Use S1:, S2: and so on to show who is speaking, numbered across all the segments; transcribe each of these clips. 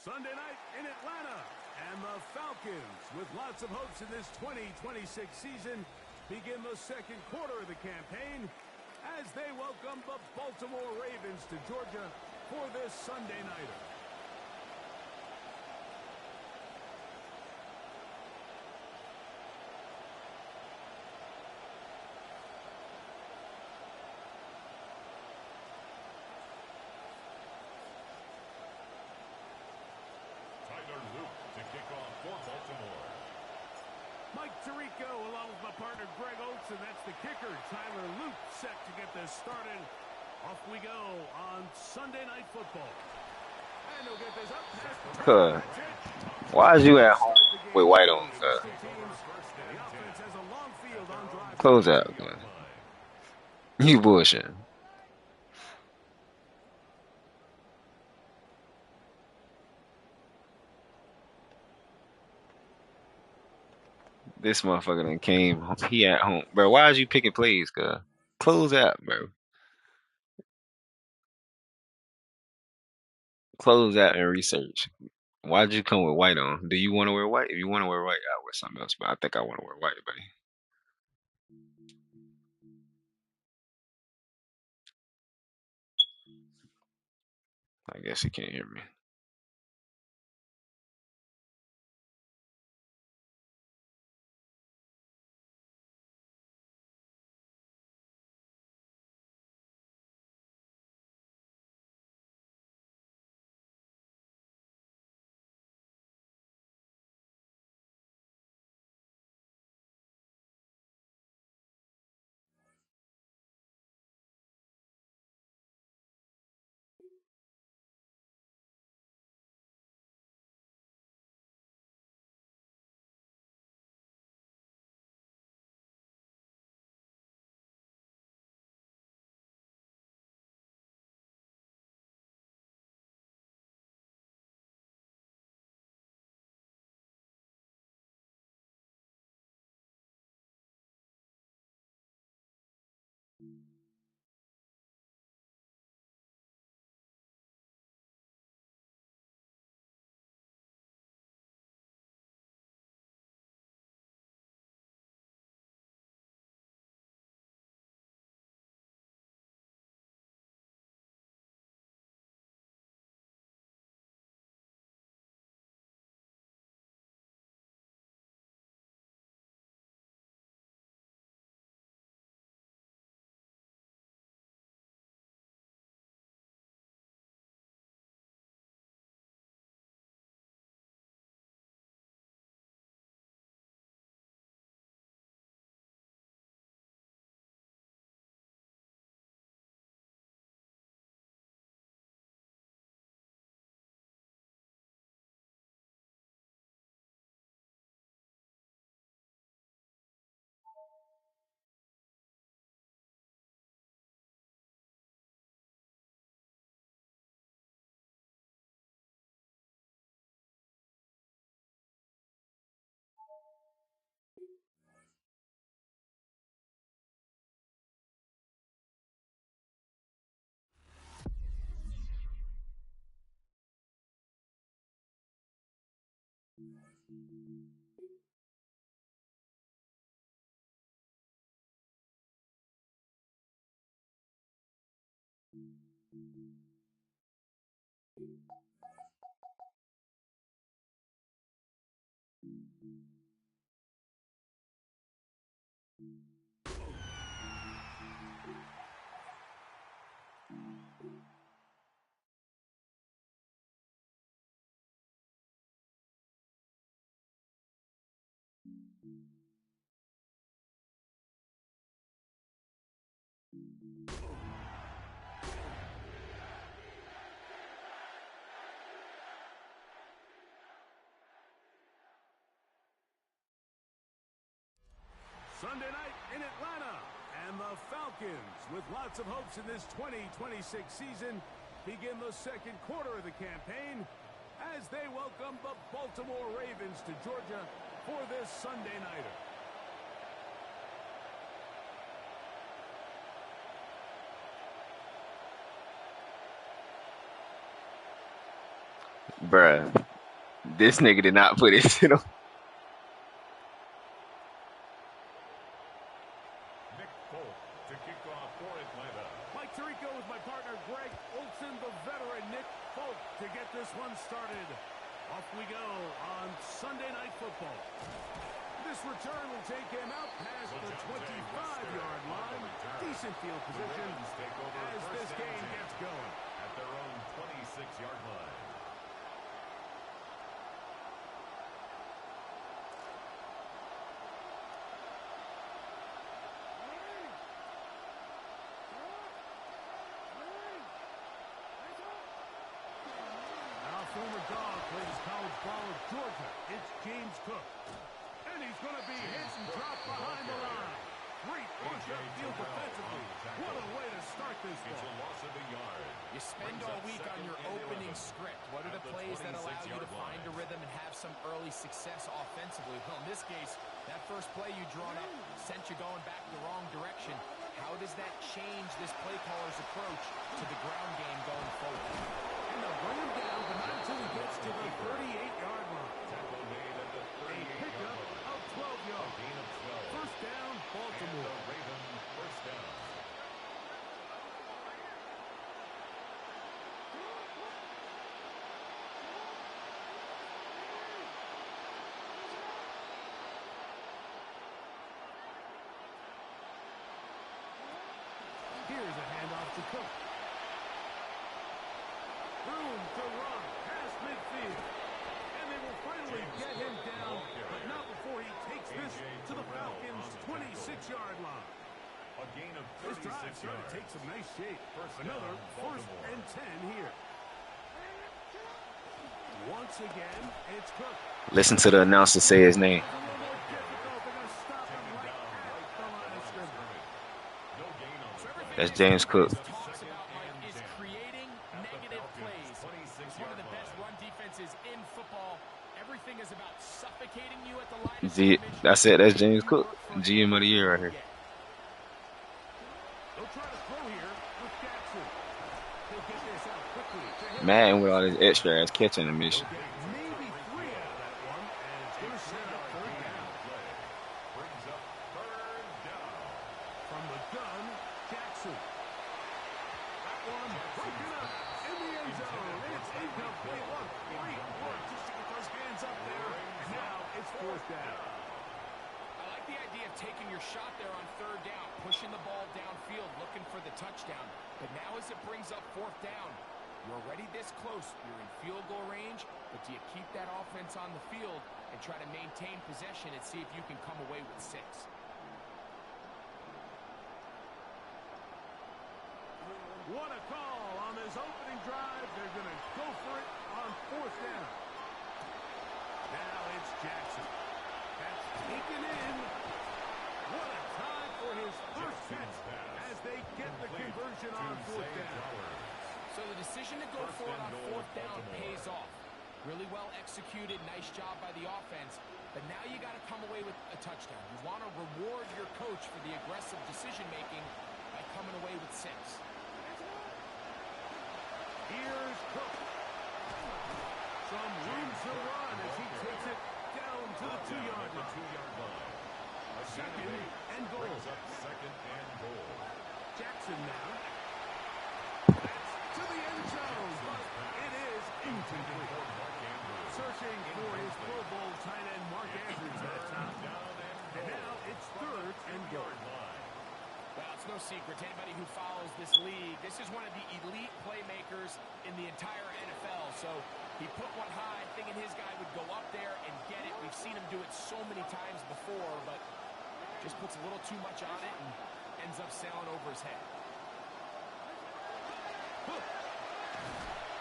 S1: Sunday night in Atlanta, and the Falcons, with lots of hopes in this 2026 season, begin the second quarter of the campaign as they welcome the Baltimore Ravens to Georgia for this Sunday nighter. Mike Tirico along with my partner Greg Oates, and that's the kicker, Tyler Luke, set to get this started. Off we go on Sunday Night Football. And he'll get this up.
S2: Why is you at home with white on, Close out, man. You bullshit. This motherfucker done came. He at home, bro. Why is you picking plays, cuz? Close out, bro. Close out and research. Why'd you come with white on? Do you want to wear white? If you want to wear white, I'll wear something else. But I think I want to wear white, buddy. I guess he can't hear me.
S1: Sunday night in Atlanta. And the Falcons, with lots of hopes in this 2026 season, begin the second quarter of the campaign as they welcome the Baltimore Ravens to Georgia for this Sunday nighter.
S2: Bruh, this nigga did not put his shit on.
S1: Nick Folk to kick off for Atlanta. Mike Tirico with my partner Greg Olson, the veteran Nick Folk to get this one started. Off we go on Sunday Night Football. This return will take him out past the 25-yard line. Decent field position as this game gets going. At their own 26-yard line. Former dog plays college ball at Georgia. It's James Cook. And he's going to be hit and dropped behind the line. Great push upfield defensively. What a way to start this one. It's a loss of a yard.
S3: You spend all week on your opening script. What are the plays that allow you to find a rhythm and have some early success offensively? Well, in this case, that first play you drawn up sent you going back the wrong direction. How does that change this play caller's approach to the ground game going forward?
S1: And they'll bring him down, but not until he gets to the 38-yard line. A pickup of 12 yards. First down, Baltimore. First down. Here's a handoff to Cook. Room to run past midfield. And they will finally get him down, but not before he takes this to the Falcons' 26-yard line. This drive starting to take some nice shape. Another first and 10 here. Once again, it's Cook.
S2: Listen to the announcer say his name. That's James Cook. G, that's it. That's James Cook, GM of the year right here. Madden with all this extra ass catching the mission.
S3: Taking your shot there on third down, pushing the ball downfield, looking for the touchdown. But now as it brings up fourth down, you're already this close. You're in field goal range, but do you keep that offense on the field and try to maintain possession and see if you can come away with 6?
S1: What a call on this opening drive. They're going to go for it on fourth down. Now it's Jackson. That's taken in. What a time for his first catch as they get the conversion on fourth down.
S3: So the decision to go for it on fourth down pays off. Really well executed, nice job by the offense. But now you got to come away with a touchdown. You want to reward your coach for the aggressive decision-making by coming away with 6.
S1: Here's Cook. Some room to run as he takes it down to the 2-yard line. Second and goal. Jackson now. That's to the end zone, but it is incomplete. Searching for his Pro Bowl tight end Mark Andrews that time. And now it's third and goal.
S3: Well, it's no secret to anybody who follows this league. This is one of the elite playmakers in the entire NFL. So he put one high, thinking his guy would go up there and get it. We've seen him do it so many times before, but just puts a little too much on it and ends up sailing over his head.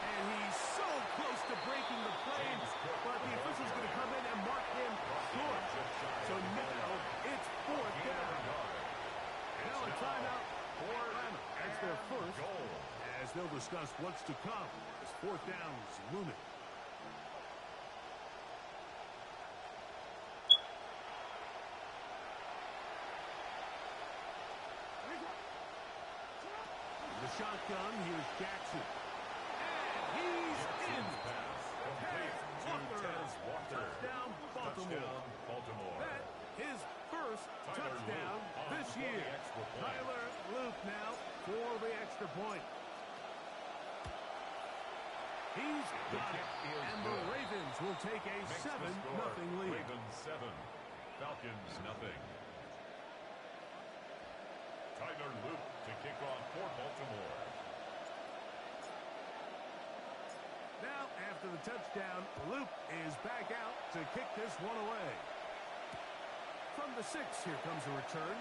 S1: And he's so close to breaking the play, but the official's going to come in and mark him short. So now it's fourth down. discuss what's to come as fourth down is looming. The shotgun, here's Jackson. And he's in. Tez Walker. Touchdown, Baltimore. That his first touchdown this year. Tyler Luke now for the extra point. He's got it. And the Ravens will take a 7-0 lead.
S4: Ravens 7, Falcons nothing. Tyler Luke to kick off for Baltimore.
S1: Now, after the touchdown, Luke is back out to kick this one away. From the 6, here comes a return.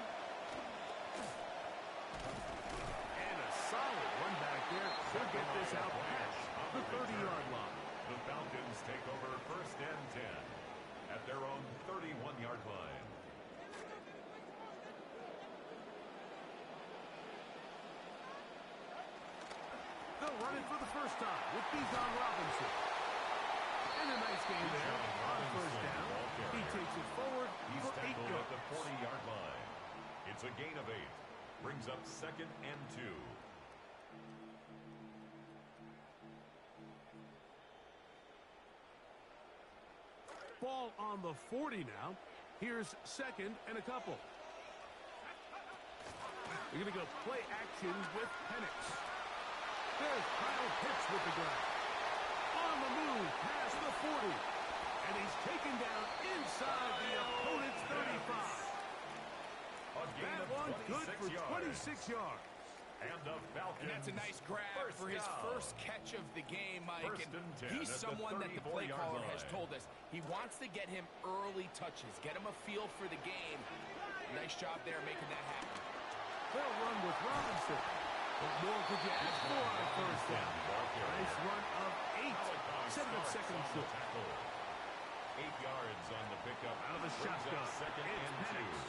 S1: And a solid one back there to get this out past the 30-yard line.
S4: The Falcons take over first and 10 at their own 31-yard line.
S1: They'll run it for the first time with Bijan Robinson. And a nice game there on first down. He takes it forward
S4: He's
S1: for 8
S4: tackled at the
S1: yards.
S4: 40-yard line. It's a gain of 8. Brings up second and 2.
S1: Ball on the 40 now. Here's second and a couple. They're going to go play action with Penix. There's Kyle Pitts with the grab. On the move past the 40. And he's taken down inside the opponent's 35. That one good for 26 yards.
S4: And the Falcons.
S3: And that's a nice grab for his first catch of the game, Mike. And he's someone that the play caller has told us he wants to get him early touches, get him a feel for the game. Nice job there making that happen.
S1: They'll run with Robinson. What more could you ask for on a first down? Nice run of 8. Set it at second and short.
S4: 8 yards on the pickup.
S1: Out of the shotgun.
S4: Second
S1: It's
S4: and 2
S1: Penix.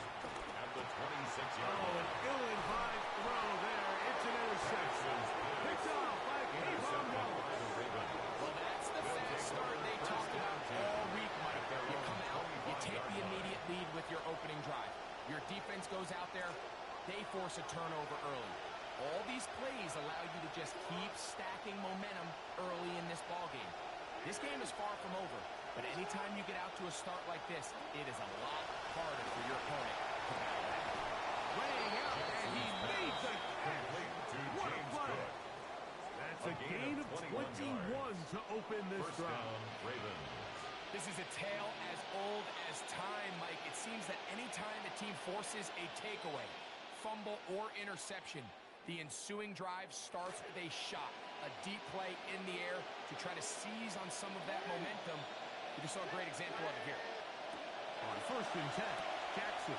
S4: at the 26-yard
S1: Oh,
S4: line.
S1: an ill-advised throw there. It's an interception. Picked off by Kayvon Wallace.
S3: Well, that's the fast start they talked about all week, Mike. You come out, you take the immediate lead with your opening drive. Your defense goes out there, they force a turnover early. All these plays allow you to just keep stacking momentum early in this ballgame. This game is far from over, but anytime you get out to a start like this, it is a lot harder for your opponent to battle back.
S1: Laying out, and he made the catch. What a play. That's a gain of 21 to open this drive.
S3: This is a tale as old as time, Mike. It seems that anytime a team forces a takeaway, fumble, or interception, the ensuing drive starts with a shot, a deep play in the air to try to seize on some of that momentum. We just saw a great example of it here.
S1: On first and 10, Jackson.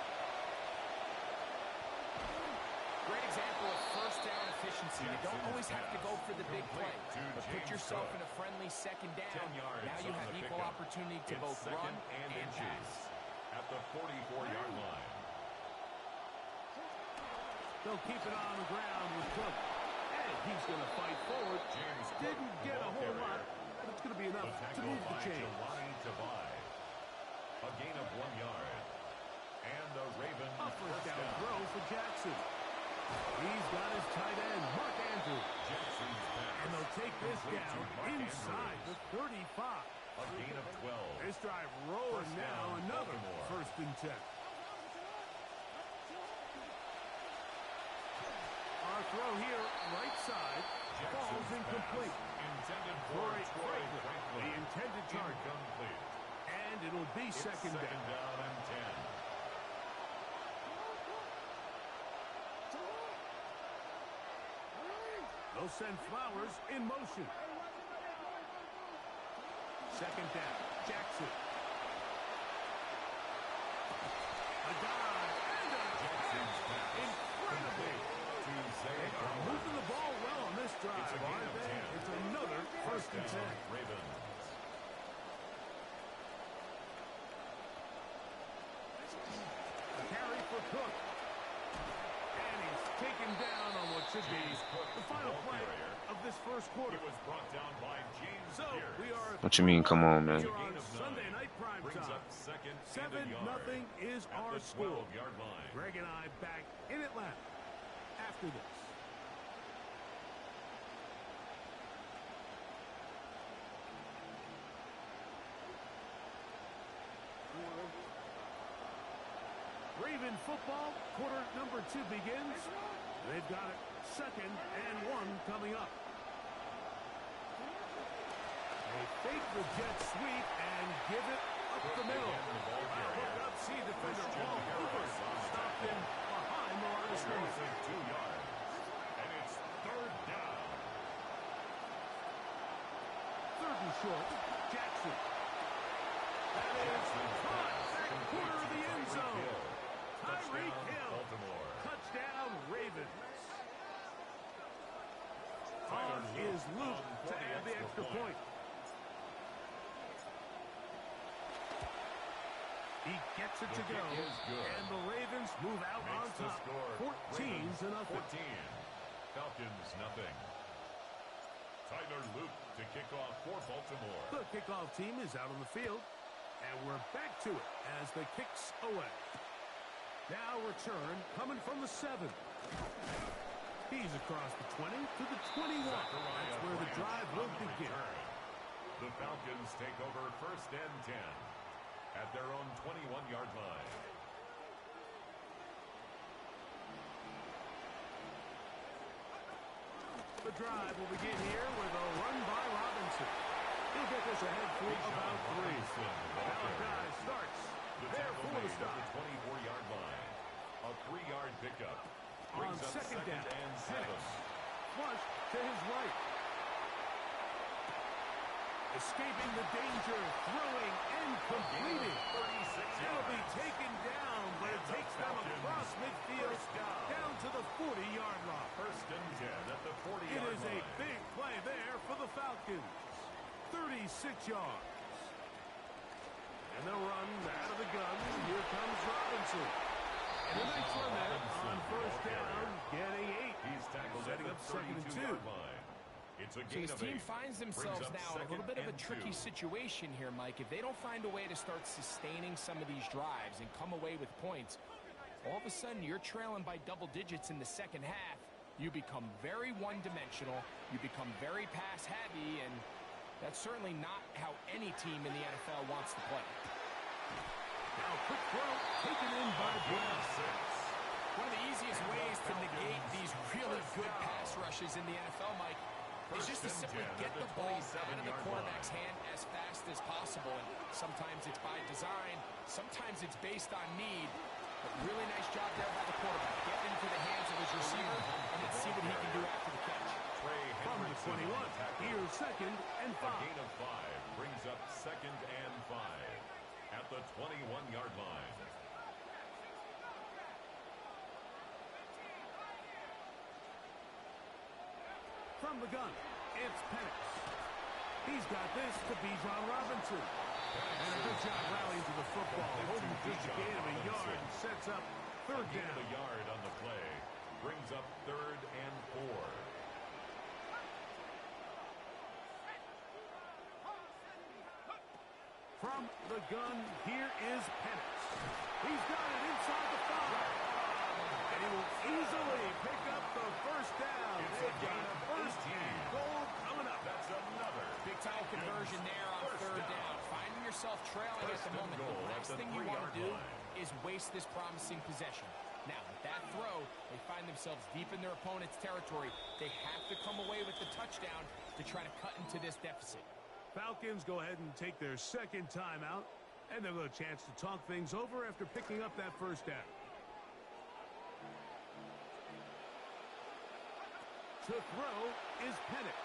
S3: Great example of first down efficiency. You don't always have to go for the big play, but put yourself in a friendly second down. Now you have equal opportunity to both run and pass.
S4: At the 44-yard line.
S1: They'll keep it on the ground with Cook. And he's going to fight forward. Didn't get a whole lot, but it's going to be enough to move the chains.
S4: A gain of 1 yard. And the Ravens
S1: A first down throw for Jackson. He's got his tight end, Mark Andrews. And they'll take this down inside the 35.
S4: A gain of 12.
S1: This drive rolling now. Another first and 10. Our throw here, right side, falls incomplete.
S4: Intended for
S1: Troy
S4: Troy
S1: Franklin,
S4: Franklin.
S1: the intended target.
S4: Incomplete.
S1: And it'll be second down.
S4: And 10.
S1: They'll send Flowers in motion. Second down, Jackson. A dive and a catch. Incredible. They're moving the ball well on this drive, aren't they? It's another first and 10.
S4: Ravens.
S1: A carry for Cook. And And he's taken down on what should be the final play of this first quarter.
S4: He was brought down by James
S1: So we are
S2: What you mean, come on, man?
S1: here on Sunday night prime time. 7-0 is our score. Greg and I back in Atlanta after this. Raven football, quarter number 2 begins. They've got it 2nd and 1 coming up. They fake the jet sweep and give it up the middle. Hook up, see defender Paul Cooper stopped him behind the line of scrimmage.
S4: 2 yards. And it's 3rd down.
S1: 3rd and short, Jackson. That is caught. Back corner of the end zone. Tyreek Hill. Touchdown, Ravens. On is Luke to add the extra point. He gets it to go, and the Ravens move out on top. 14-0.
S4: 14. Falcons nothing. Tyler Luke to kick off for Baltimore.
S1: The kickoff team is out on the field, and we're back to it as the kicks away. Now return coming from the 7. He's across the 20 to the 21. That's where the drive will begin.
S4: The Falcons take over 1st and 10 at their own 21-yard line.
S1: The drive will begin here with a run by Robinson. He'll get this ahead for about 3. Malachi starts there for the stop.
S4: The 24-yard line. A 3-yard pickup.
S1: On 2nd down,
S4: and 7.
S1: Flush to his right. Escaping the danger, throwing and completing. It'll be taken down, but it takes them across midfield down to the 40-yard line.
S4: 1st and 10 at the 40-yard line.
S1: It is a big play there for the Falcons. 36 yards. And they'll run out of the gun. Here comes Robinson. And a nice run there on 1st down, getting 8.
S4: He's tackled
S1: setting up 2nd and 2.
S4: It's a
S3: So
S4: gain
S3: his
S4: of
S3: team
S4: 8.
S3: finds themselves now in a little bit of a tricky situation here, Mike. If they don't find a way to start sustaining some of these drives and come away with points, all of a sudden you're trailing by double digits in the 2nd half. You become very one-dimensional. You become very pass-heavy, and that's certainly not how any team in the NFL wants to play.
S1: Now quick throw taken in by Brown.
S3: One of the easiest ways to negate these really good pass rushes in the NFL, Mike, is just to simply get the ball out of the quarterback's hand as fast as possible. And sometimes it's by design, sometimes it's based on need. But really nice job there by the quarterback. Get into the hands of his receiver and then see what he can do after the catch.
S1: From the 21, here's 2nd and 5.
S4: A gain of 5 brings up 2nd and 5 at the 21-yard line.
S1: From the gun, it's Penix. He's got this to Bijan Robinson. And a good job rallying to the football. Holding just a gain of a yard and sets up 3rd
S4: Gain
S1: down.
S4: of a yard on the play brings up 3rd and 4.
S1: From the gun, here is Penix. He's got it inside the 5. And he will easily pick up the 1st down. They've got a 1st and goal coming up.
S4: That's another
S3: Big-time conversion there on 3rd down. Finding yourself trailing at the moment, the last thing you want to do is waste this promising possession. Now, with that throw, they find themselves deep in their opponent's territory. They have to come away with the touchdown to try to cut into this deficit.
S1: Falcons go ahead and take their 2nd timeout, and they'll have a chance to talk things over after picking up that 1st down. To throw is Penix.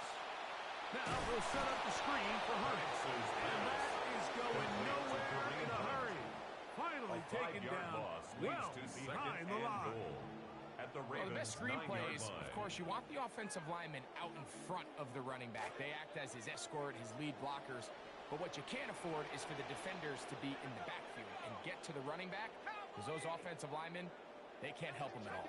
S1: Now they'll set up the screen for Hunt. And that is going nowhere in a hurry. Finally taken down well behind the line.
S3: Well, the best screenplays, of course, you want the offensive lineman out in front of the running back. They act as his escort, his lead blockers. But what you can't afford is for the defenders to be in the backfield and get to the running back, because those offensive linemen, they can't help him at all.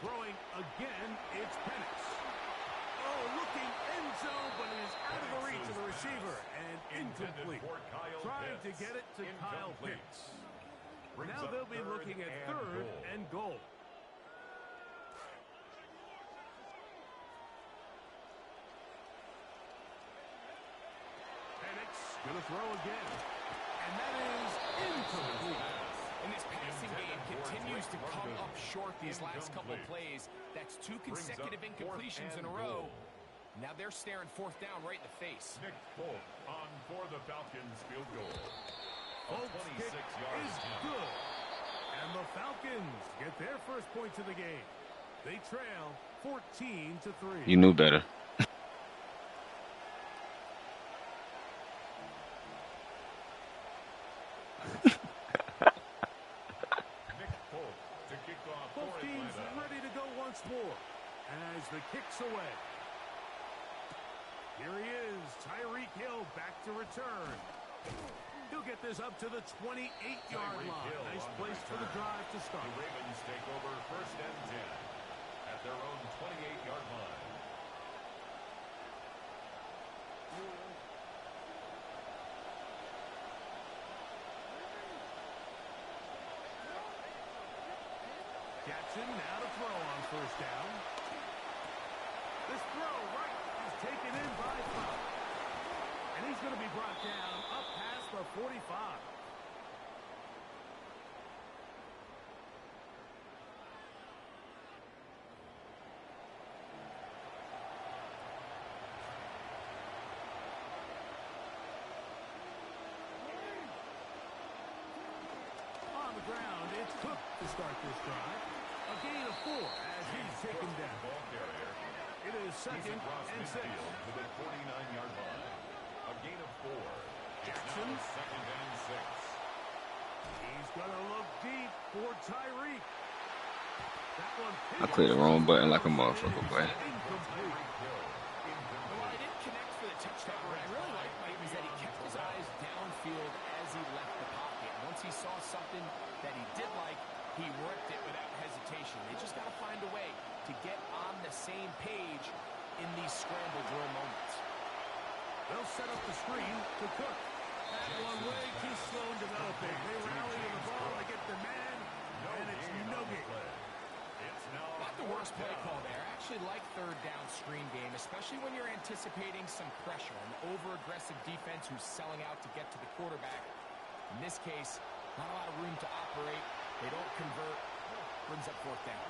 S1: Throwing again, it's Penix. Oh, looking end zone, but it is out of the reach of the receiver and incomplete. Trying to get it to Kyle Pitts. Now they'll be looking at third and goal. Penix going to throw again. And that is incomplete.
S3: And this passing game continues to come up short these last couple plays. That's 2 consecutive incompletions in a row. Now they're staring fourth down right in the face.
S4: Nick Folk on for the Falcons field goal.
S1: Folks' kick is good. And the Falcons get their first points of the game. They trail 14-3.
S2: You knew better.
S1: Both teams ready to go once more as the kick's away. Here he is, Tyreek Hill back to return. He'll get this up to the 28-yard line. Nice place for the drive to start.
S4: The Ravens take over first and 10 at their own 28-yard line.
S1: Jackson now to throw on first down. This throw right is taken in by 5. And he's going to be brought down up past the 45. On the ground, it's Cook to start this drive. A gain of 4 as he's taken down. It is second and 6.
S4: To the 49-yard line. A gain of 4.
S1: Jackson.
S4: Second and 6.
S1: He's going to look deep for Tyreek. That one
S2: I clicked the wrong button like a motherfucker, boy.
S1: incomplete.
S3: Well, I didn't connect for the touchdown. What I really liked, Mike, was that he kept his eyes downfield as he left the pocket. Once he saw something that he did like, he ripped it without hesitation. They just got to find a way to get on the same page in these scramble drill moments.
S1: They'll set up the screen to Cook. That one way too slow in developing. They rally to the ball, they get the man, and it's no gain.
S3: Not the worst play call there. I actually like third down screen game, especially when you're anticipating some pressure. An over-aggressive defense who's selling out to get to the quarterback. In this case, not a lot of room to operate. They don't convert. Brings up fourth down.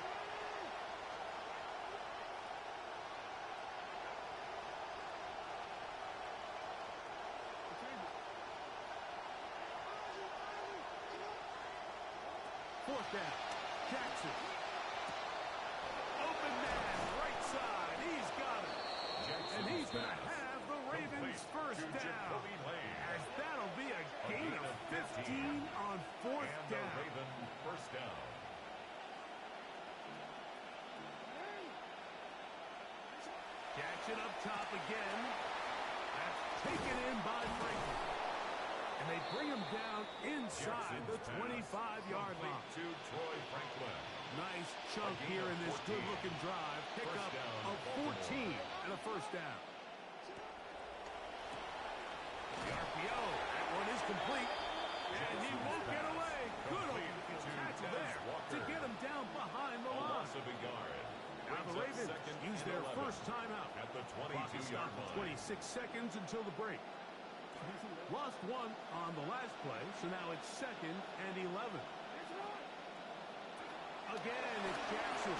S1: Fourth down. Jackson. Open man, right side. He's got it. And he's going to have the Ravens first down. As that'll be a gain of 15 on fourth down.
S4: First down.
S1: Jackson up top again. That's taken in by Franklin. And they bring him down inside the 25-yard line.
S4: To Troy Franklin.
S1: Nice chunk here in this good-looking drive. Pick up of 14 and a first down. The RPO. That one is complete. And he won't get away. Good open tackle there to get him down behind the line. Now the Ravens use their first timeout.
S4: At the
S1: Clock is stopped at 26 seconds until the break. Lost one on the last play, so now it's second and 11. Again, it's Jackson.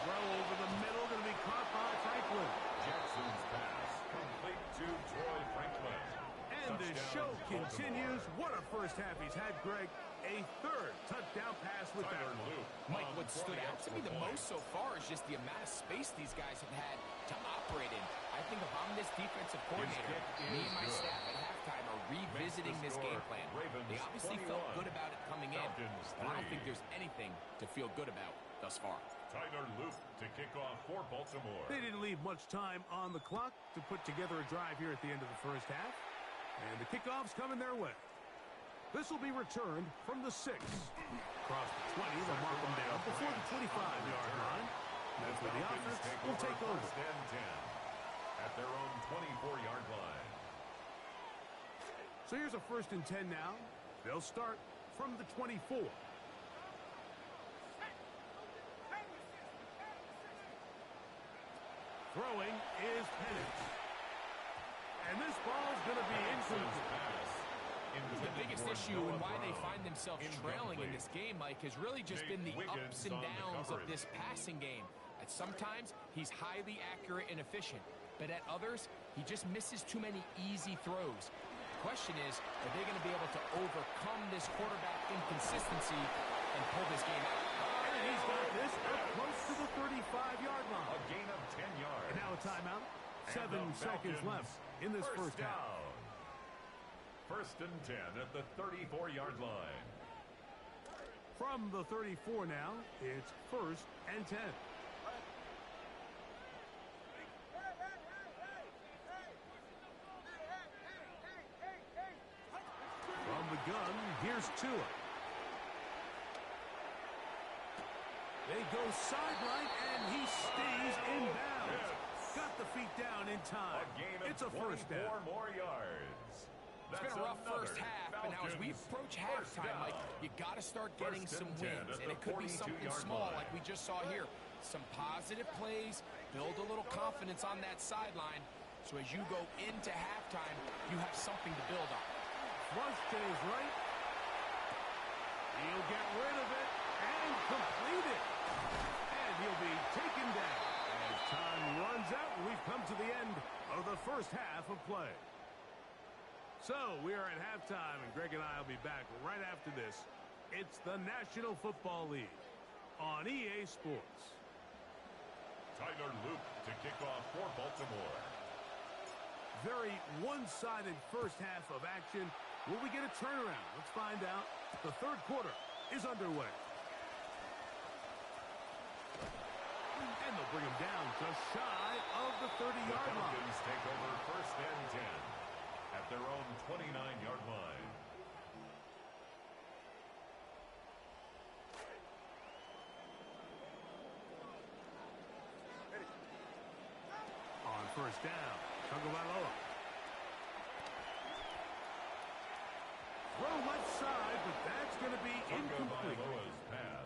S1: Throw over the middle, going to be caught by Franklin.
S4: Jackson's pass complete to Troy Franklin.
S1: And the show continues. What a first half he's had, Greg. A third touchdown pass with that one.
S3: Mike, what stood out to me the most so far is just the amount of space these guys have had to operate in. I think if I'm this defensive coordinator, me and my staff at halftime are revisiting this game plan. They obviously felt good about it coming in, but I don't think there's anything to feel good about thus far.
S4: Tyler Luke to kick off for Baltimore.
S1: They didn't leave much time on the clock to put together a drive here at the end of the first half. And the kickoff's coming their way. This will be returned from the 6. Across the 20, they'll mark them down before the 25-yard line. That's where the offense will take over.
S4: First and 10 at their own 24-yard line.
S1: So here's a 1st and 10 now. They'll start from the 24. Throwing is Penix. And this ball's going to be incomplete.
S3: The biggest issue and why they find themselves trailing in this game, Mike, has really just been the ups and downs of this passing game. At sometimes, he's highly accurate and efficient, but at others, he just misses too many easy throws. The question is, are they going to be able to overcome this quarterback inconsistency and pull this game out?
S1: And he's got this up close to the 35-yard line.
S4: A gain of 10 yards.
S1: And now a timeout. 7 seconds left in this first half.
S4: First and 10 at the 34-yard line.
S1: From the 34 now, it's 1st and 10. From the gun, here's Tua. They go sideline, and he stays in bounds. Got the feet down in time. It's a 1st down.
S4: More yards.
S3: It's been a rough first half, and now as we approach halftime, Mike, you got to start getting some wins, and it could be something small like we just saw here. Some positive plays, build a little confidence on that sideline, so as you go into halftime, you have something to build on.
S1: Flush to his right. He'll get rid of it and complete it. And he'll be taken down. As time runs out, we've come to the end of the first half of play. So, we are at halftime, and Greg and I will be back right after this. It's the National Football League on EA Sports.
S4: Tyler Luke to kick off for Baltimore.
S1: Very one-sided first half of action. Will we get a turnaround? Let's find out. The third quarter is underway. And they'll bring him down just shy of the 30-yard line.
S4: The Falcons take over 1st and 10 at their own 29-yard line.
S1: On 1st down, Tagovailoa. Throw left side, but that's going to be incomplete.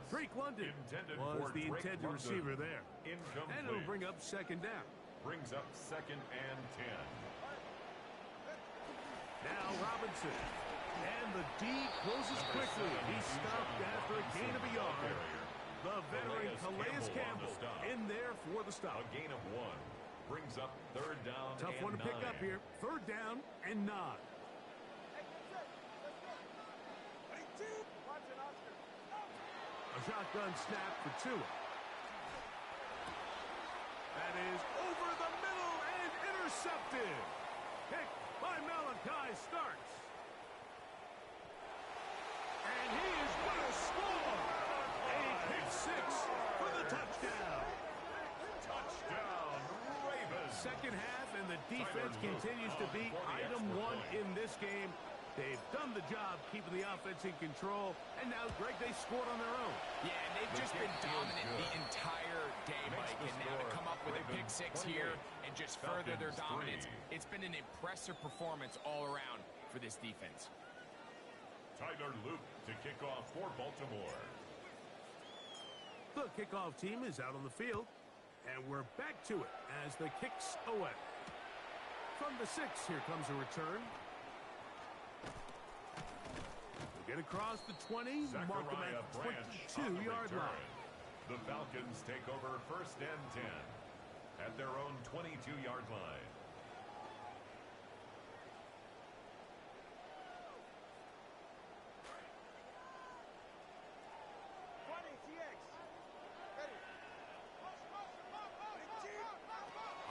S1: Drake London was the intended receiver there. And it'll bring up 2nd down.
S4: Brings up 2nd and 10.
S1: Now Robinson. And the D closes quickly. He's stopped after a gain of a yard. The veteran Calais Campbell in there for the stop.
S4: A gain of 1. Brings up 3rd down.
S1: Tough one to pick up here. 3rd down and 9. A shotgun snap for Tua. That is over the middle and intercepted. Pick by Malachi Starks. And he is going to score. A pick 6 for the touchdown.
S4: Touchdown, Ravens.
S1: Second half, and the defense continues to be item 1 in this game. They've done the job keeping the offense in control, and now, Greg, they scored on their own.
S3: Yeah, and they've just been dominant the entire day, Mike, and now to come up with a pick 6 here and just further their dominance, it's been an impressive performance all around for this defense.
S4: Tyler Luke to kick off for Baltimore.
S1: The kickoff team is out on the field, and we're back to it as the kicks away. From the 6, here comes a return. Get across the 20, mark them at 22-yard line.
S4: The Falcons take over 1st and 10 at their own 22-yard line.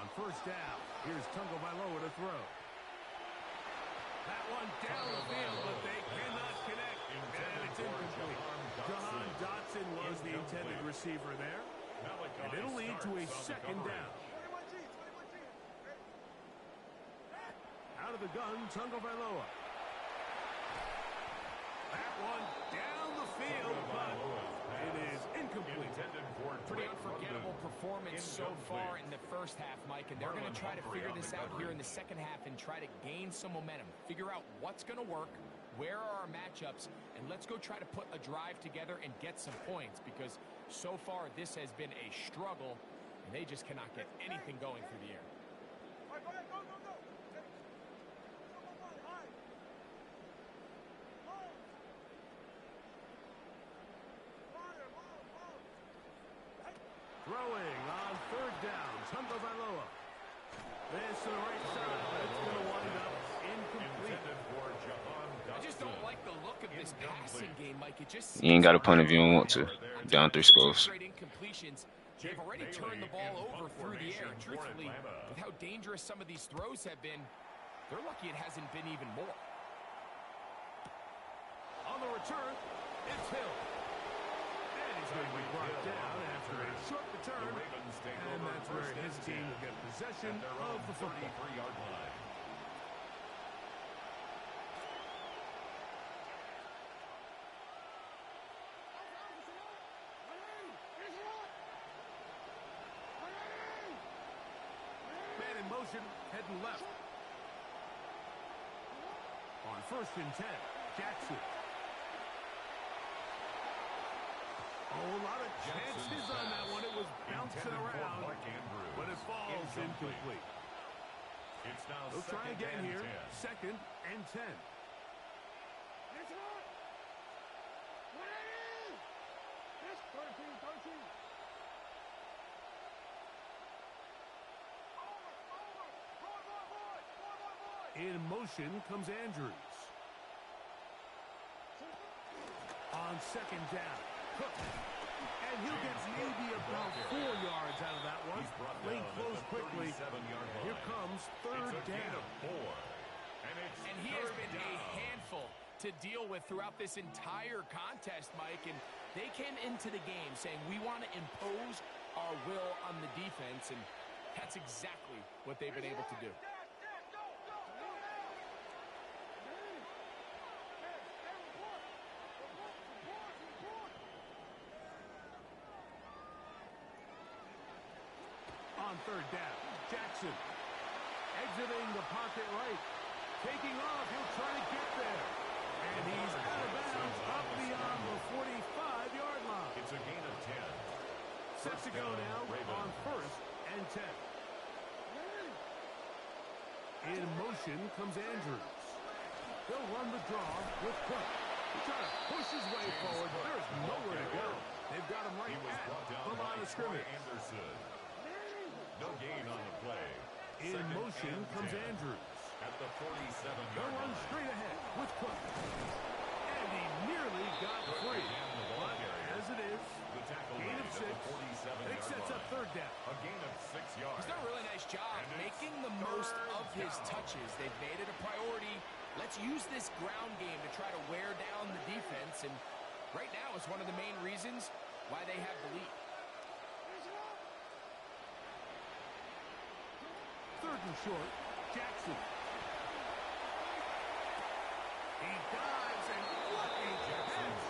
S1: On 1st down, here's Tagovailoa to throw. That one down the field, but they cannot connect. And it's incomplete. Jahan Dotson was the intended receiver there. And it'll lead to a 2nd down. Out of the gun, Tagovailoa. one down the field, but it is incomplete.
S3: Pretty unforgettable performance so far in the first half, Mike, and they're going to try to figure this out here in the second half and try to gain some momentum, figure out what's going to work, where are our matchups, and let's go try to put a drive together and get some points, because so far this has been a struggle, and they just cannot get anything going through the air.
S1: Throwing on third down, Tagovailoa. This to the right side, but it's going to wind up incomplete.
S3: I just don't like the look of this passing game, Mike. It just
S2: You ain't got a punt if you don't want to. Down 3 scores.
S3: straight incompletions. They've already turned the ball over through the air. And truthfully, with how dangerous some of these throws have been, they're lucky it hasn't been even more.
S1: On the return, it's Hill. And he's going to be brought down after a short return. And that's where his team will get possession of the football. Man in motion, heading left. On 1st and 10, Jackson. Oh, a lot of chances on that one. It was bouncing around, but it falls incomplete. They'll try again here. 2nd and 10. In motion comes Andrews. On 2nd down, Cook. And he'll get maybe about 4 yards out of that one. Lane closed quickly. Here comes 3rd down.
S3: And he has been a handful to deal with throughout this entire contest, Mike. And they came into the game saying, we want to impose our will on the defense. And that's exactly what they've been able to do.
S1: On 3rd down, Jackson exiting the pocket right. Taking off, he'll try to get there. And he's out of bounds up beyond the 45-yard line.
S4: It's a gain of 10.
S1: Set to go now on 1st and 10. In motion comes Andrews. He'll run the draw with Cook. He's trying to push his way forward. There's nowhere to go. They've got him right at the line of scrimmage.
S4: No gain on the play.
S1: In motion comes Andrews.
S4: At the 47-yard
S1: They'll run
S4: line.
S1: straight ahead with Cook. And he nearly got free. But as it is, gain of 6. It sets up 3rd down.
S4: A gain of 6 yards.
S3: He's done a really nice job making the most of his touches. They've made it a priority. Let's use this ground game to try to wear down the defense. And right now it's one of the main reasons why they have the lead.
S1: 3rd and short, Jackson. He dives and what a catch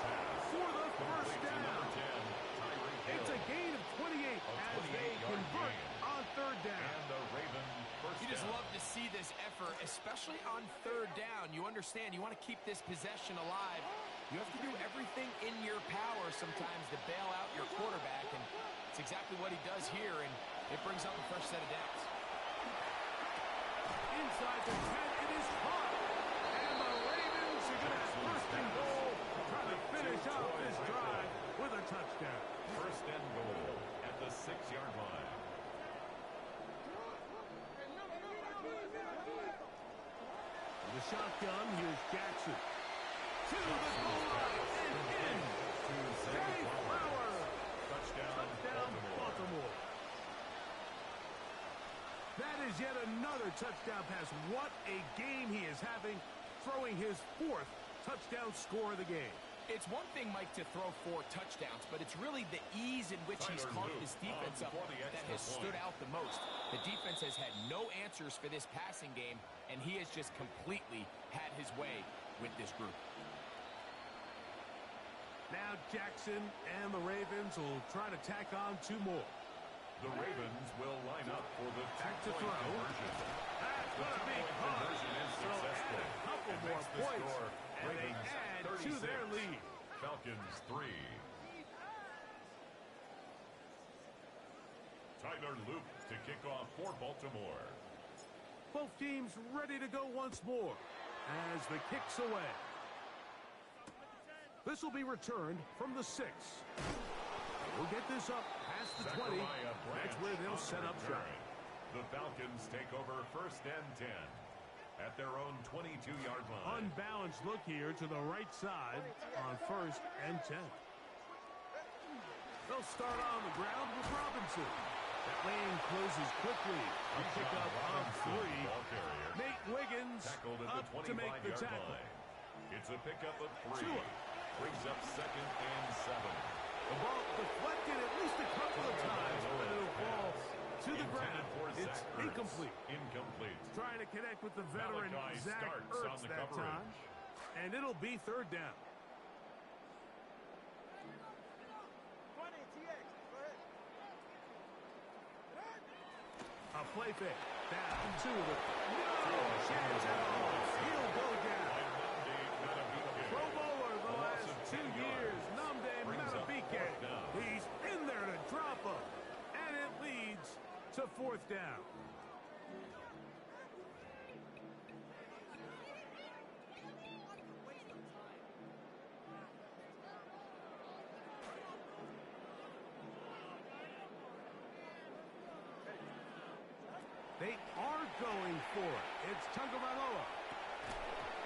S1: for the 1st down. It's a gain of 28 as they convert on 3rd down.
S4: And the Ravens first
S3: You just
S4: down.
S3: love to see this effort, especially on 3rd down. You understand, you want to keep this possession alive. You have to do everything in your power sometimes to bail out your quarterback, and it's exactly what he does here, and it brings up a fresh set of downs.
S1: Inside the 10, it is caught. And the Ravens are going to have 1st and goal, trying to finish off this drive with a touchdown.
S4: 1st and goal at the 6-yard line.
S1: The shotgun, here's Jackson. To the goal line and in. Zay Flowers. Touchdown, Baltimore. That is yet another touchdown pass. What a game he is having, throwing his 4th touchdown score of the game.
S3: It's one thing, Mike, to throw 4 touchdowns, but it's really the ease in which he's caught this defense up that has stood out the most. The defense has had no answers for this passing game, and he has just completely had his way with this group.
S1: Now Jackson and the Ravens will try to tack on 2 more.
S4: The Ravens will line up for the
S1: Back to
S4: two-point
S1: throw.
S4: conversion.
S1: That's
S4: The
S1: going to be
S4: two-point
S1: caught.
S4: conversion is
S1: So add
S4: successful.
S1: a couple
S4: It
S1: more
S4: makes the
S1: points,
S4: score
S1: and they
S4: Ravens
S1: add
S4: 36,
S1: to their lead.
S4: Falcons 3. Tyler Luke to kick off for Baltimore.
S1: Both teams ready to go once more as the kick's away. This will be returned from the 6. We'll get this up past the 20. That's where they'll set up shop.
S4: The Falcons take over 1st and 10 at their own 22-yard line.
S1: Unbalanced look here to the right side on 1st and 10. They'll start on the ground with Robinson. That lane closes quickly. A pickup of 3. Nate Wiggins up to make the tackle.
S4: It's a pickup of 3.
S1: Tua
S4: brings up 2nd and 7.
S1: The ball deflected at least a couple of times, but it'll fall to the ground. It's incomplete. Trying to connect with the veteran Zach Ertz that time. And it'll be 3rd down. A play fake. Down to the... No chance at all. He'll go down. Pro Bowler the last 2 years. Namde Matabike. He's in there to drop him. And it leads to 4th down. They are going for it. It's Tagovailoa.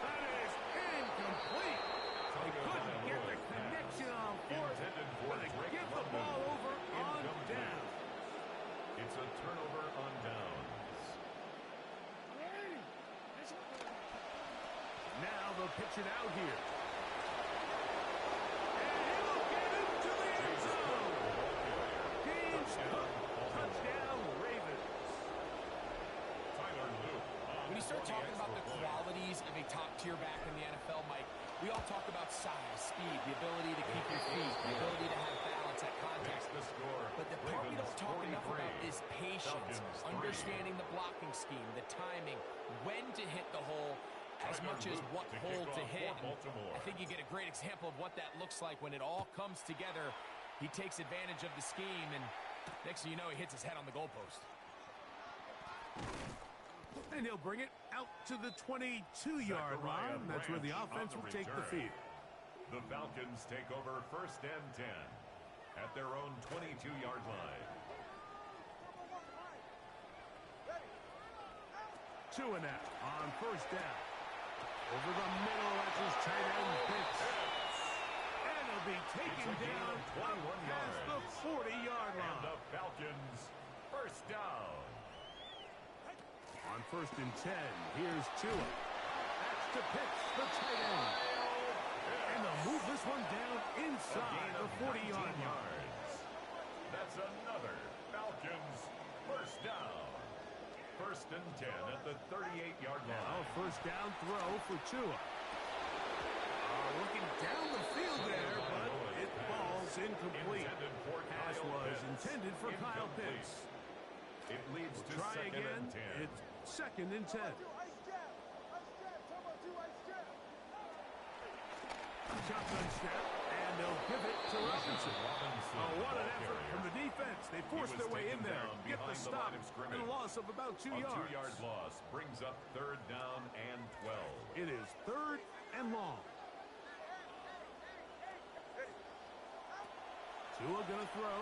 S1: That is incomplete. They couldn't get the connection on 4th, but they get the ball over on down.
S4: It's a turnover on downs.
S1: Now they'll pitch it out here. And he'll get into the end zone. James Cook, touchdown Ravens.
S3: When you start talking about the qualities of a top-tier back in the NFL, Mike, we all talk about size, speed, the ability to keep your feet, the ability to have balance at contact. But the part we don't talk enough about is patience, understanding the blocking scheme, the timing, when to hit the hole, as much as what hole to hit. I think you get a great example of what that looks like when it all comes together. He takes advantage of the scheme, and next thing you know, he hits his head on the goalpost.
S1: And he'll bring it out to the 22-yard line. That's where the offense will take the field.
S4: The Falcons take over 1st and 10 at their own 22-yard line.
S1: Tua now on 1st down. Over the middle, that's his tight end pitch. And he'll be taken down
S4: 21
S1: past the 40-yard line.
S4: And the Falcons 1st down.
S1: On 1st and 10, here's Tua. That's to pitch the tight end. And they'll move this one down inside the 40-yard line.
S4: That's another Falcons 1st down. 1st and 10 at the 38-yard line.
S1: Now 1st down throw for Tua. Looking down the field there, but it falls incomplete. Pass was intended for Kyle Pitts.
S4: It leads to
S1: Try
S4: 2nd
S1: again.
S4: and 10.
S1: It's 2nd and 10. Shotgun snap, and they'll give it to Robinson. Oh, what an effort from the defense. They forced their way in there, get the stop, and a loss of about 2 yards.
S4: A 2-yard loss brings up 3rd down and 12.
S1: It is 3rd and long. Tua gonna throw.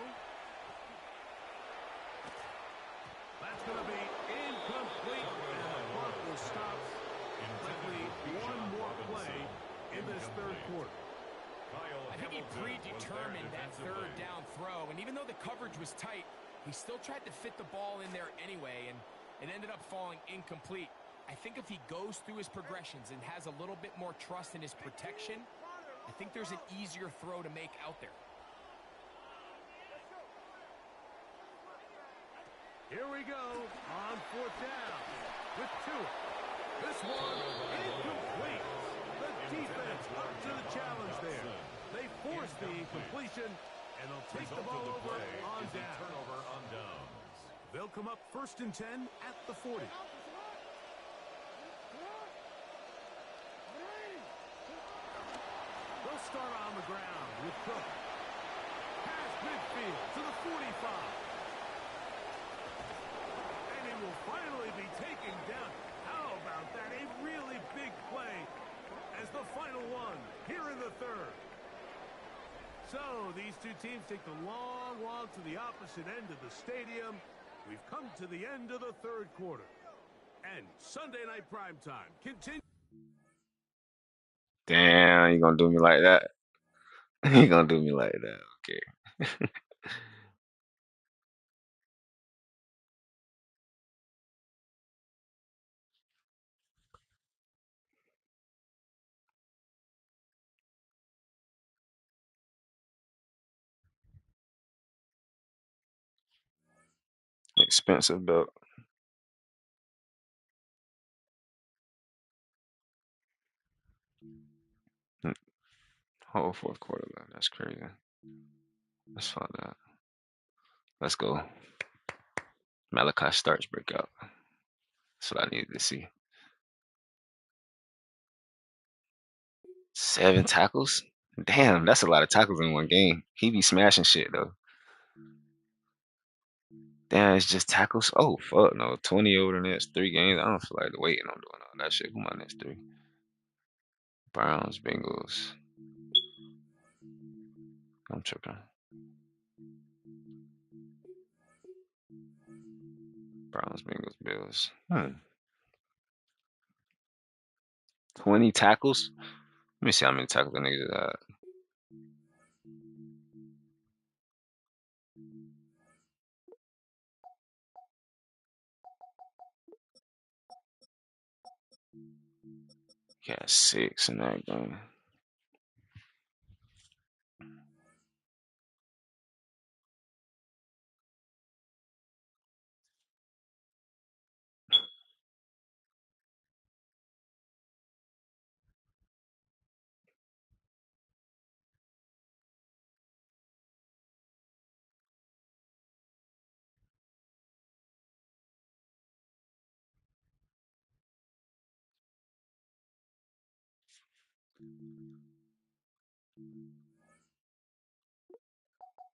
S1: That's going to be incomplete, and the clock will stop. Likely one more play in this 3rd quarter.
S3: I think he predetermined that 3rd down throw, and even though the coverage was tight, he still tried to fit the ball in there anyway, and it ended up falling incomplete. I think if he goes through his progressions and has a little bit more trust in his protection, I think there's an easier throw to make out there.
S1: Here we go on 4th down with Tua. This one incomplete. The defense up to the challenge there. They force the incompletion, and they'll take the ball over on down.
S4: Turnover on downs.
S1: They'll come up 1st and 10 at the 40. They'll start on the ground with Cook. Pass midfield to the 45. And he will finally be taken down. How about that? A really big play as the final one here in the 3rd. So these two teams take the long walk to the opposite end of the stadium. We've come to the end of the 3rd quarter. And Sunday night primetime continues.
S2: Damn, you gonna do me like that? You gonna do me like that? Okay. Expensive belt. Whole 4th quarter left. That's crazy. Let's find that. Let's go. Malachi Starks breakout. That's what I needed to see. 7 tackles? Damn, that's a lot of tackles in one game. He be smashing shit though. Damn, it's just tackles. Oh fuck no, 20 over the next 3 games. I don't feel like waiting on doing all that shit. Who my next 3? Browns, Bengals. I'm tripping. Browns, Bengals, Bills. 20 tackles? Let me see how many tackles the niggas got. Got 6 in that game.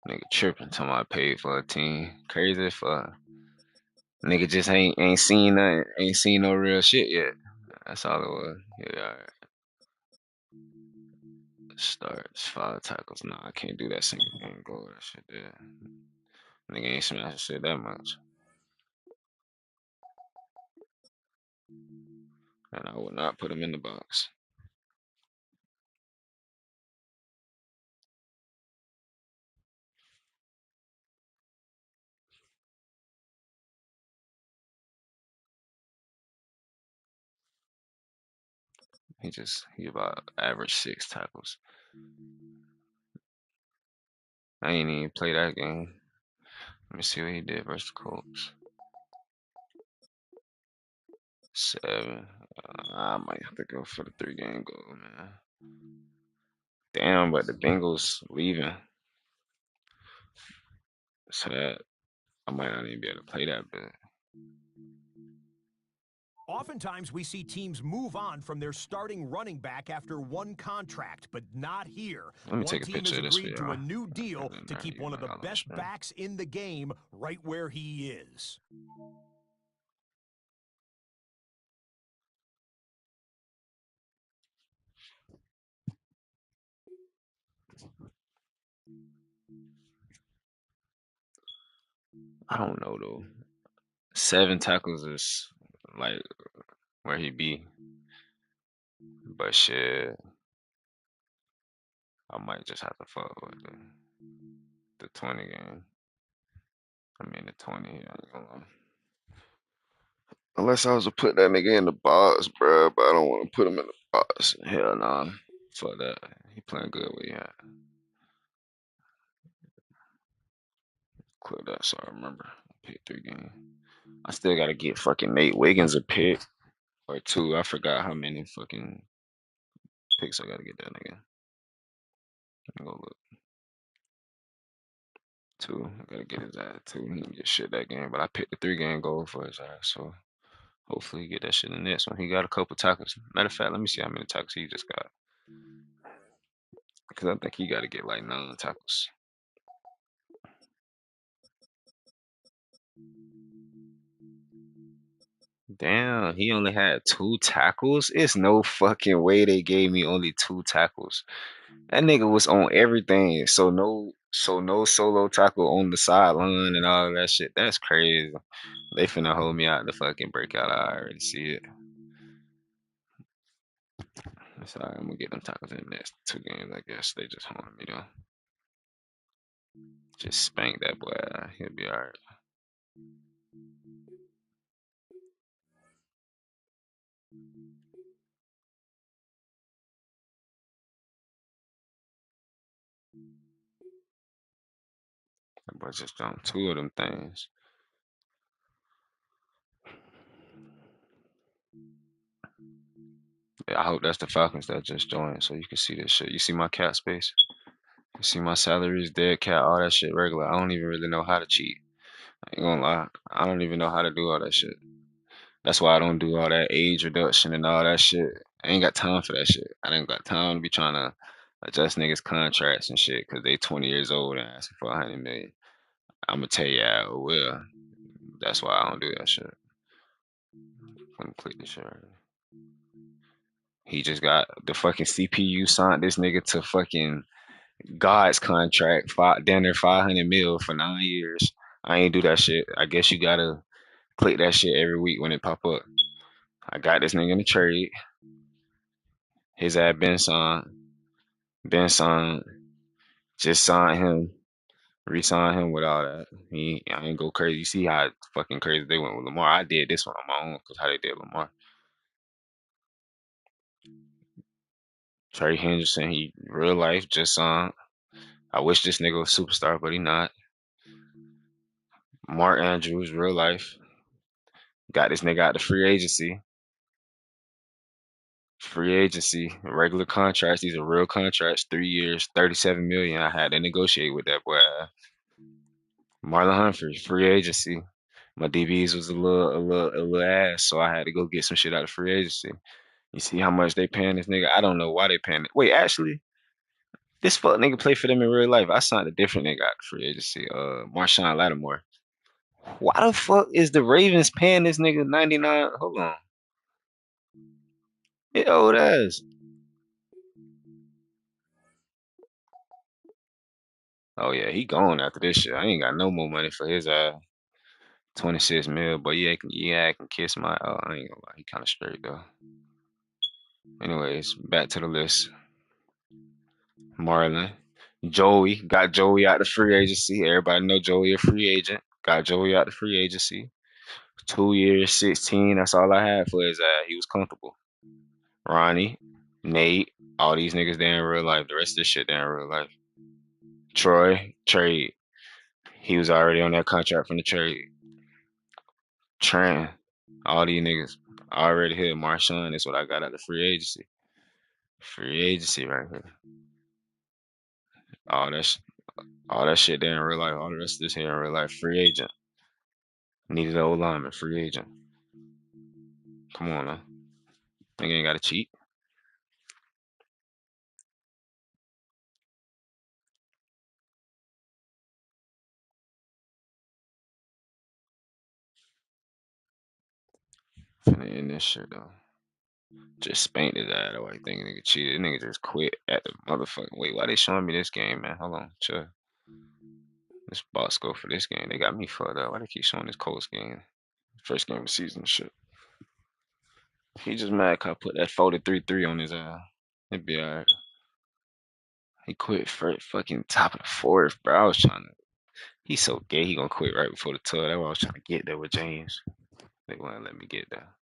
S2: Nigga tripping, talking about I paid for a team. Crazy for nigga just ain't seen nothing, ain't seen no real shit yet. That's all it was. Yeah, alright. Starts 5 tackles. Nah, I can't do that single game goal. That shit there. Nigga ain't smashing shit that much. And I would not put him in the box. He about average 6 tackles. I ain't even play that game. Let me see what he did versus the Colts. 7. I might have to go for the 3-game goal, man. Damn, but the Bengals leaving. So that I might not even be able to play that bit.
S3: Oftentimes, we see teams move on from their starting running back after one contract, but not here.
S2: Let me take a picture of this for
S3: One team has agreed to
S2: y'all.
S3: a new deal
S2: And
S3: to
S2: then
S3: keep
S2: you
S3: one of
S2: know
S3: the
S2: y'all
S3: best
S2: understand.
S3: backs in the game right where he is.
S2: I don't know though. 7 tackles is like where he be. But shit, I might just have to fuck with the 20 game. I mean the 20. I ain't gonna lie. Unless I was to put that nigga in the box, bruh, but I don't want to put him in the box. Hell nah. Fuck that. He playing good where he at. Clip that so I remember. Pick 3 games. I still gotta get fucking Nate Wiggins a pick or 2. I forgot how many fucking picks I gotta get that nigga. Go look. 2. I gotta get his ass 2. He didn't get shit that game, but I picked the 3-game goal for his ass, so hopefully he get that shit in the next one. He got a couple tackles. Matter of fact, let me see how many tackles he just got. Because I think he got to get like 9 tackles. Damn, he only had 2 tackles? It's no fucking way they gave me only 2 tackles. That nigga was on everything. So no solo tackle on the sideline and all of that shit. That's crazy. They finna hold me out the fucking breakout. I already see it. That's alright. I'm gonna get them tackles in the next 2 games, I guess. They just holding me though. Just spank that boy. He'll be alright. That boy just done 2 of them things. Yeah, I hope that's the Falcons that just joined, so you can see this shit. You see my cap space? You see my salaries, dead cat, all that shit regular. I don't even really know how to cheat. I ain't gonna lie. I don't even know how to do all that shit. That's why I don't do all that age reduction and all that shit. I ain't got time for that shit. I ain't got time to be trying to adjust niggas' contracts and shit because they 20 years old and asking for 100 million. I'm gonna tell you, I will. That's why I don't do that shit. Complete this shit right here. He just got the fucking CPU signed this nigga to fucking God's contract, down there 500 mil for 9 years. I ain't do that shit. I guess you gotta click that shit every week when it pop up. I got this nigga in the trade. His ass been signed. Been signed. Just signed him. Re-signed him with all that. I ain't go crazy. You see how fucking crazy they went with Lamar. I did this one on my own because how they did Lamar. Trey Henderson, he real life just signed. I wish this nigga was a superstar, but he not. Mark Andrews, real life. Got this nigga out the free agency. Free agency, regular contracts. These are real contracts. 3 years, 37 million. I had to negotiate with that boy. Marlon Humphrey, free agency. My DBs was a little ass, so I had to go get some shit out of free agency. You see how much they paying this nigga? I don't know why they paying it. Wait, actually, this fuck nigga play for them in real life. I signed a different nigga out of free agency. Marshawn Lattimore. Why the fuck is the Ravens paying this nigga 99? Hold on. It old ass. Oh yeah, he gone after this shit. I ain't got no more money for his 26 mil, but yeah, I can kiss my. I ain't gonna lie, he kind of straight though. Anyways, back to the list. Marlon, Joey got Joey out the free agency. Everybody know Joey a free agent. Got Joey out the free agency. 2 years, 16. That's all I had for his ass. He was comfortable. Ronnie, Nate, all these niggas there in real life. The rest of this shit there in real life. Troy, trade. He was already on that contract from the trade. Trent, all these niggas already here. Marshawn, that's what I got at the free agency. Free agency right here. All that, all that shit there in real life. All the rest of this here in real life. Free agent. Needed an old lineman. Free agent. Come on now. Nigga ain't got to cheat. Finna end this shit though. Just spanked his ass. I think nigga cheated. Nigga just quit at the motherfucking. Wait, why they showing me this game, man? Hold on, chill. This box score for this game. They got me fucked up. Why they keep showing this Colts game? First game of the season shit. He just mad 'cause I put that 43-3 on his It'd be alright. He quit for fucking top of the fourth, bro. I was trying to. He's so gay. He gonna quit right before the 12. That's what I was trying to get there with James. They wouldn't let me get there.